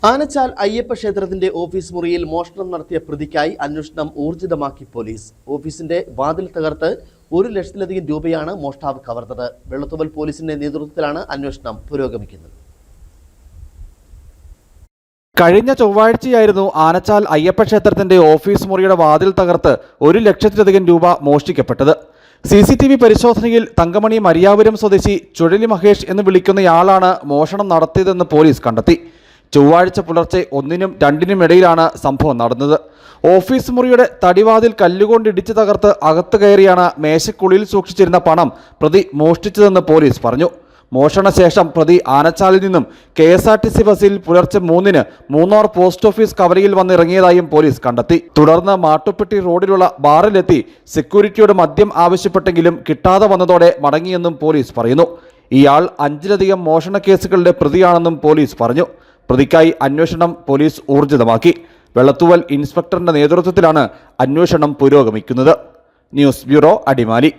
ആനച്ചാൽ അയ്യപ്പ ക്ഷേത്രത്തിന്റെ ഓഫീസ് മുറിയിൽ മോഷണം നടത്തിയ പ്രതിക്കായി അന്വേഷണം ഊർജിതമാക്കി പോലീസ്. ഓഫീസിന്റെ വാതിൽ തകർത്ത് 1 ലക്ഷത്തിലധികം രൂപയാണ് മോഷ്ടാവ് കവർന്നത്. വെള്ളത്തുവൽ പോലീസിന്റെ നേതൃത്വത്തിലാണ് അന്വേഷണം പുരോഗമിക്കുന്നത്. കഴിഞ്ഞ ചൊവ്വാഴ്ചയായിരുന്നു ആനച്ചാൽ അയ്യപ്പ ക്ഷേത്രത്തിന്റെ ഓഫീസ് മുറിയുടെ വാതിൽ തകർത്ത് 1 ലക്ഷത്തിലധികം രൂപ മോഷ്ടിക്കപ്പെട്ടത്. CCTV പരിശോധനയിൽ തങ്കമണി മരിയാപുരം സ്വദേശി ചുഴലി മഹേഷ് എന്ന് വിളിക്കുന്നയാളാണ് മോഷണം നടത്തിയതെന്ന് പോലീസ് കണ്ടെത്തി. ചൊവ്വാഴ്ച പുലർച്ചെ 1-നും 2-നും ഇടയിലാണ് സംഭവം നടന്നത്. ഓഫീസ് മുറിയുടെ തടിവാതിൽ കല്ലുകൊണ്ട് ഇടിച്ചു തകർത്ത് അകത്ത് കയറിയാണ് മേശക്കുള്ളിൽ സൂക്ഷിച്ചിരുന്ന പണം പ്രതി മോഷ്ടിച്ചതെന്ന് പോലീസ് പറഞ്ഞു. മോഷണശേഷം പ്രതി ആനച്ചാലിൽ നിന്നും KSRTC ബസ്സിൽ പുലർച്ചെ 3-ന് മൂന്നാർ പോസ്റ്റ് ഓഫീസ് കവലയിൽ വന്നിറങ്ങിയതായും പോലീസ് കണ്ടെത്തി. തുടർന്ന് മാട്ടുപ്പെട്ടി റോഡിലുള്ള ബാറിലെത്തി സെക്യൂരിറ്റിയോട് മദ്യം ആവശ്യപ്പെട്ടെങ്കിലും കിട്ടാതെ വന്നതോടെ മടങ്ങിയെന്നും പോലീസ് പറയുന്നു. ഇയാൾ 5-ലധികം മോഷണ കേസുകളുടെ പ്രതിയാണെന്നും പോലീസ് പറഞ്ഞു. പ്രതിക്കായി അന്വേഷണം പോലീസ് ഊർജിതമാക്കി. വെള്ളത്തുവൽ ഇൻസ്പെക്ടറിന്റെ നേതൃത്വത്തിലാണ് അന്വേഷണം പുരോഗമിക്കുന്നത്. News bureau, Adimali.